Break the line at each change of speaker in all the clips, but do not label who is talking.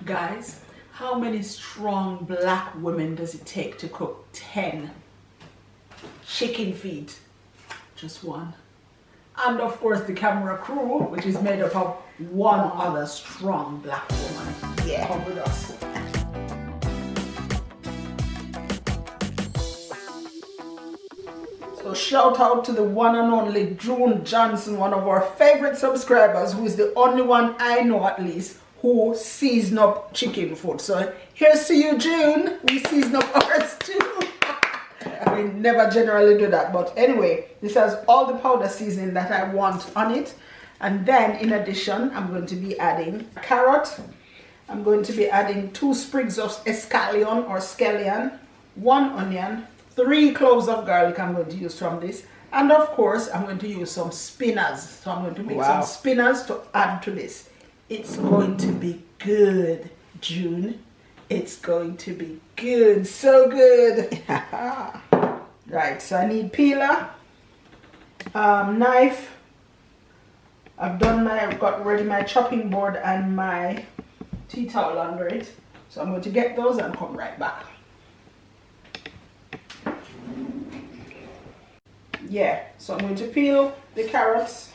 Guys, how many strong black women does it take to cook 10 chicken feet? Just one. And of course the camera crew, which is made up of one other strong black woman. Yeah, come with us. So shout out to the one and only June Johnson, one of our favorite subscribers, who is the only one I know at least who season up chicken food. So here's to you, June. We season up ours too. We never generally do that, but anyway, this has all the powder seasoning that I want on it. And then in addition, I'm going to be adding carrot. I'm going to be adding 2 sprigs of escallion or scallion, 1 onion, 3 cloves of garlic I'm going to use from this. And of course, I'm going to use some spinners. So I'm going to make some spinners to add to this. It's going to be good, June. It's going to be good, so good. Right, so I need peeler, knife. I've got ready my chopping board and my tea towel under it. So I'm going to get those and come right back. Yeah, so I'm going to peel the carrots.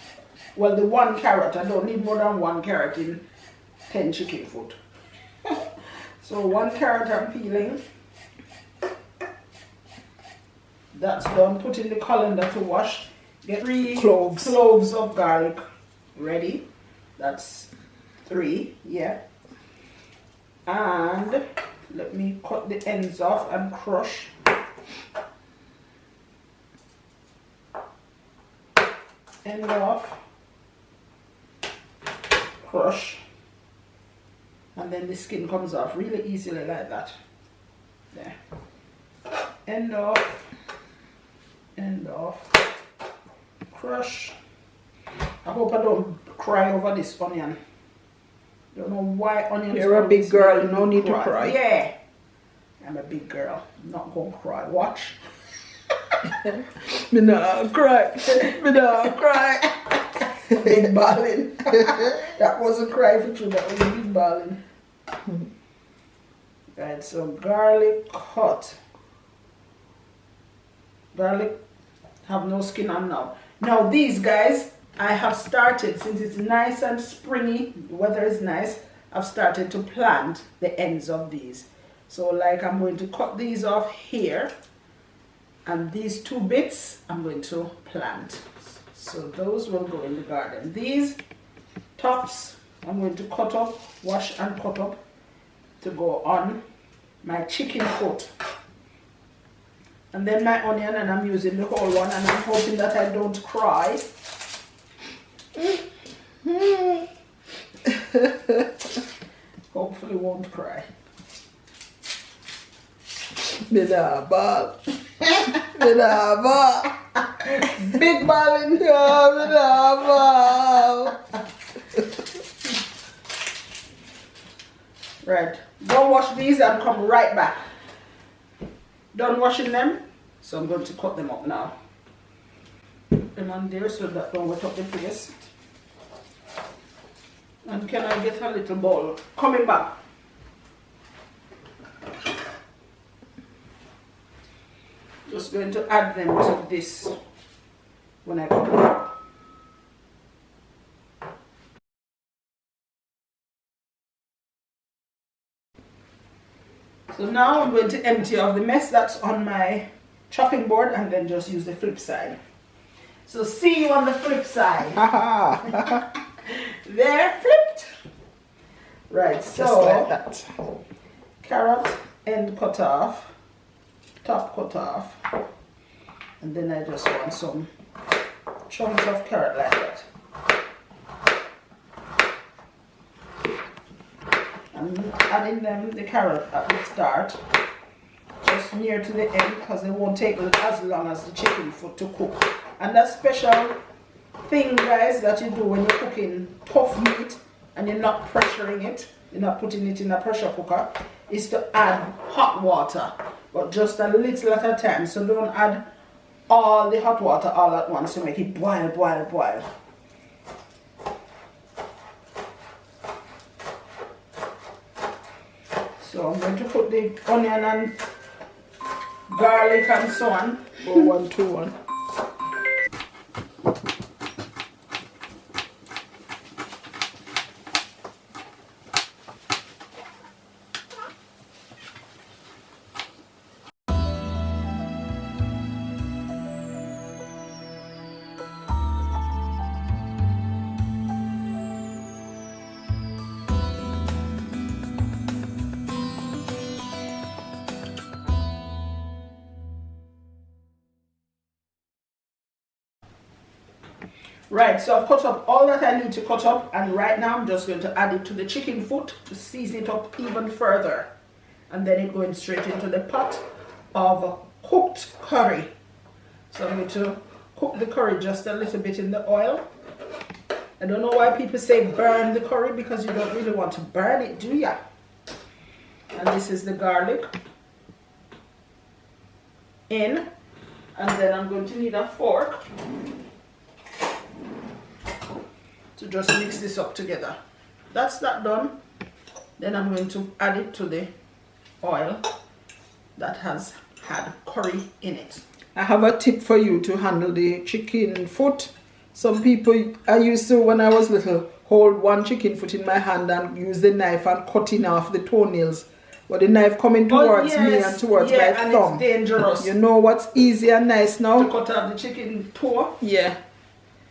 Well, the 1 carrot. I don't need more than 1 carrot in 10 chicken food. So 1 carrot I'm peeling. That's done. Put in the colander to wash. Get 3 cloves of garlic ready. That's 3, yeah. And let me cut the ends off and crush. End off. Crush. And then the skin comes off really easily like that. There. End off. End off. Crush. I hope I don't cry over this onion. Don't know why onions.
You're a big girl, no need to cry.
Yeah. I'm a big girl. I'm not gonna cry. Watch.
Me not cry. Me not cry.
Big balling. That wasn't cry for you, that was big balling. Right, so garlic cut. Garlic have no skin on now. Now these guys, I have started, since it's nice and springy, the weather is nice, I've started to plant the ends of these. So like I'm going to cut these off here, and these 2 bits I'm going to plant. So those will go in the garden. These tops I'm going to cut up, wash and cut up to go on my chicken foot. And then my onion, and I'm using the whole one, and I'm hoping that I don't cry. Hopefully won't cry.
Me nah ball. Me nah ball.
Big balling.
Yeah, me nah ball.
Right, go wash these and come right back. Done washing them, so I'm going to cut them up now. Put them on there so that don't wet up the place. And can I get a little bowl? Coming back. Just going to add them to this when I cut them up. So now I'm going to empty off the mess that's on my chopping board and then just use the flip side. So see you on the flip side. There, flipped. Right, so
just like that.
Carrot end cut off, top cut off, and then I just want some chunks of carrot like that. I'm adding them the carrot at the start, just near to the end, because they won't take as long as the chicken foot to cook. And that special thing, guys, that you do when you're cooking tough meat and you're not pressuring it, you're not putting it in a pressure cooker, is to add hot water, but just a little at a time. So don't add all the hot water all at once to make it boil, boil, boil. So I'm going to put the onion and garlic and so on.
Go 1, 2, 1.
Right, so I've cut up all that I need to cut up, and right now I'm just going to add it to the chicken foot to season it up even further, and then it going straight into the pot of cooked curry. So I'm going to cook the curry just a little bit in the oil. I don't know why people say burn the curry, because you don't really want to burn it, do ya? And this is the garlic in, and then I'm going to need a fork to just mix this up together. That's that done. Then I'm going to add it to the oil that has had curry in it.
I have a tip for you to handle the chicken foot. Some people, I used to, when I was little, hold one chicken foot in my hand and use the knife and cutting off the toenails. But the knife coming towards me and towards my thumb.
It's dangerous.
You know what's easy and nice now?
To cut off the chicken toe?
Yeah.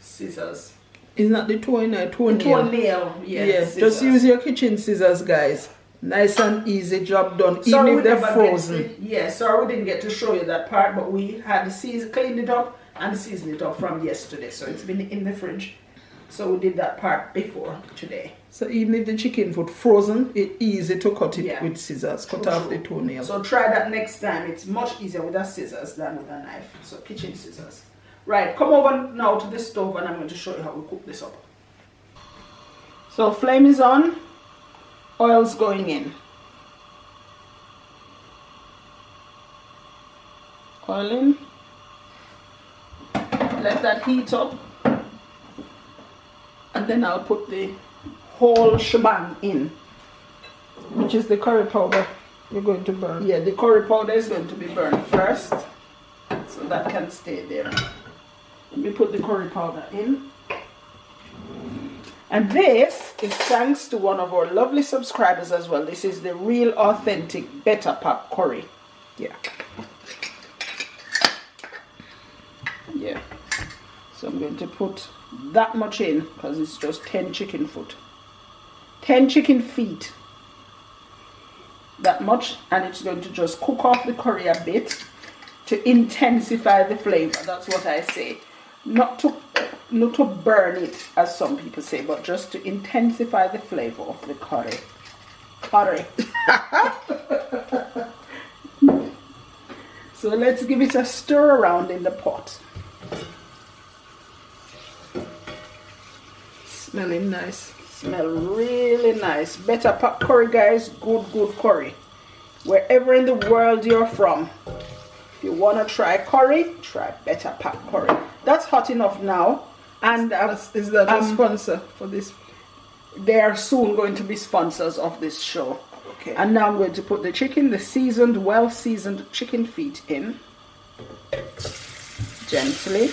Scissors.
It's not the toe, toenail.
Toenail,
yeah. Just use your kitchen scissors, guys. Nice and easy job done,
sorry,
even if they're frozen.
Sorry we didn't get to show you that part, but we had cleaned it up and seasoned it up from yesterday, so it's been in the fridge. So we did that part before today.
So even if the chicken foot frozen, it's easy to cut it with scissors. Cut off the toenail.
So try that next time. It's much easier with a scissors than with a knife. So kitchen scissors. Right, come over now to the stove and I'm going to show you how we cook this up. So flame is on, oil's going in. Oil in. Let that heat up. And then I'll put the whole shebang in.
Which is the curry powder you're going to burn.
Yeah, the curry powder is going to be burned first, so that can stay there. Let me put the curry powder in. And this is thanks to one of our lovely subscribers as well. This is the real authentic Better Pack curry. Yeah. Yeah. So I'm going to put that much in because it's just 10 chicken foot. 10 chicken feet. That much, and it's going to just cook off the curry a bit to intensify the flavor. That's what I say. Not to burn it, as some people say, but just to intensify the flavor of the curry. So let's give it a stir around in the pot.
Smelling nice.
Smell really nice. Better Pack curry, guys. Good curry. Wherever in the world you're from, if you want to try curry, try Better Pack curry. That's hot enough now. And
is that a sponsor for this?
They are soon going to be sponsors of this show.
Okay.
And now I'm going to put the chicken, the seasoned, well-seasoned chicken feet in. Gently.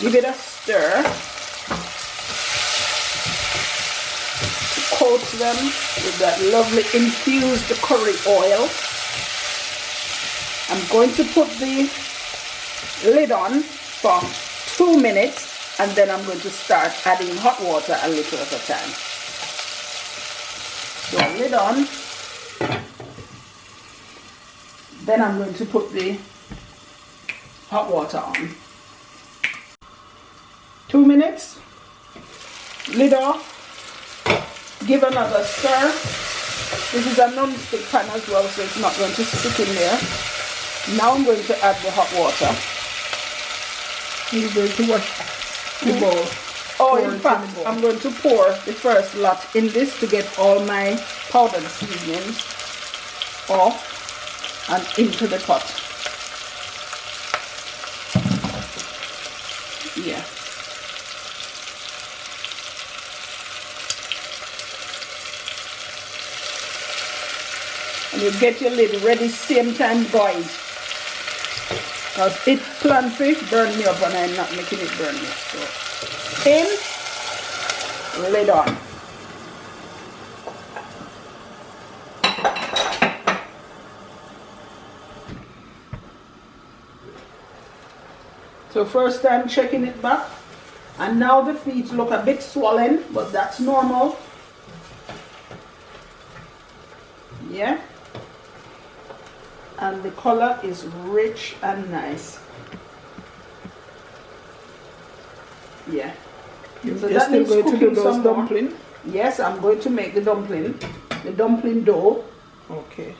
Give it a stir to coat them with that lovely infused curry oil. I'm going to put the lid on for 2 minutes and then I'm going to start adding hot water a little at a time. So lid on. Then I'm going to put the hot water on. 2 minutes, lid off, give another stir. This is a non-stick pan as well, so it's not going to stick in there. Now I'm going to add the hot water.
You're going to wash the bowl.
Oh, in fact, I'm going to pour the first lot in this to get all my powdered seasonings off and into the pot. Yeah.
You get your lid ready same time, guys. Because it plan fish burn me up and I'm not making it burn me. So, in, lid on. So first time checking it back. And now the feet look a bit swollen, but that's normal. Yeah. And the color is rich and nice. Yeah. So
You're still going to do those dumplings?
Yes, I'm going to make the dumpling dough.
Okay.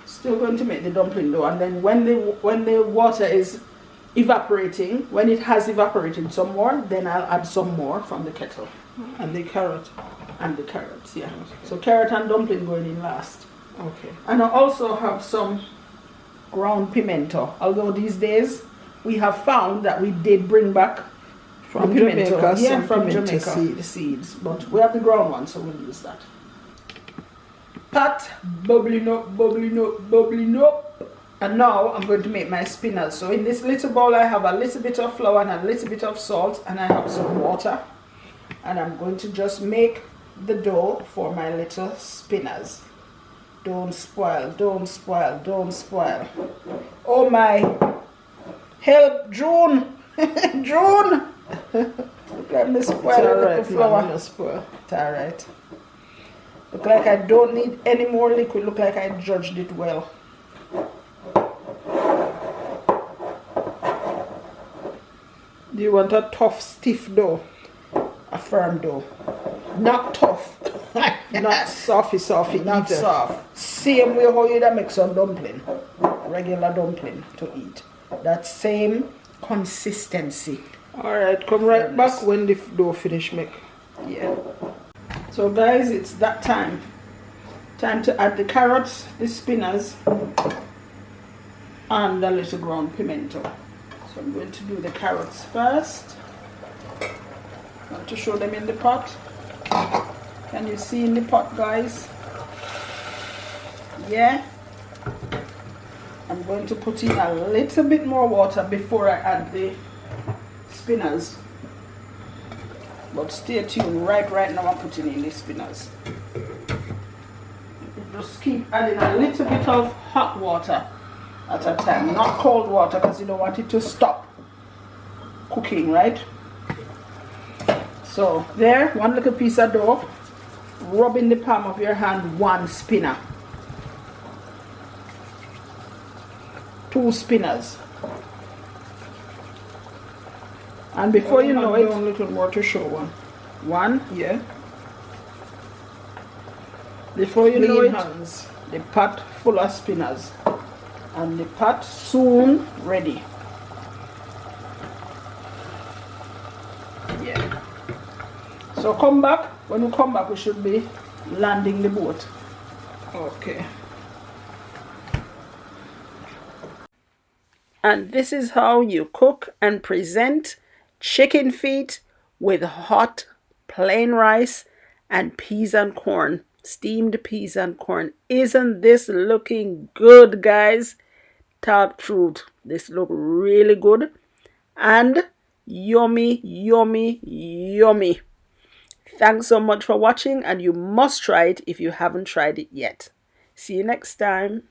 Still going to make the dumpling dough, and then when the water is evaporating, when it has evaporated some more, then I'll add some more from the kettle.
And the carrot.
And the carrots, yeah. Okay. So carrot and dumpling going in last.
Okay.
And I also have some ground pimento. Although these days we have found that we did bring back
from
pimento.
Jamaica,
yeah, from
pimento
Jamaica, the seeds. But we have the ground one, so we'll use that. Pot bubbling up, bubbling up, bubbling up. And now I'm going to make my spinners. So in this little bowl I have a little bit of flour and a little bit of salt, and I have some water. And I'm going to just make the dough for my little spinners. Don't spoil, don't spoil, don't spoil. Oh my, help, June. June. Let me spoil the flour.
It's
alright. Look like I don't need any more liquid. Look like I judged it well.
Do you want a tough, stiff dough?
A firm dough. Not tough.
Not softy,
not
either.
Soft. Same way how you make some dumpling. Regular dumpling to eat. That same consistency.
Alright, come right back when the dough finish make.
Yeah. So guys, it's that time. Time to add the carrots, the spinners, and a little ground pimento. So I'm going to do the carrots first. I want to show them in the pot. Can you see in the pot, guys? Yeah. I'm going to put in a little bit more water before I add the spinners. But stay tuned. Right now I'm putting in the spinners. Just keep adding a little bit of hot water at a time. Not cold water, because you don't want it to stop cooking, right? So there, one little piece of dough. Rub in the palm of your hand one spinner. 2 spinners. And before you know it,
a little more to show one.
Yeah. Before you know it,
hands.
the pot full of spinners. And the pot soon ready. Yeah. So come back. When we come back, we should be landing the boat.
Okay.
And this is how you cook and present chicken feet with hot plain rice and peas and corn. Steamed peas and corn. Isn't this looking good, guys? Talk truth. This look really good. And yummy, yummy, yummy. Thanks so much for watching, and you must try it if you haven't tried it yet. See you next time.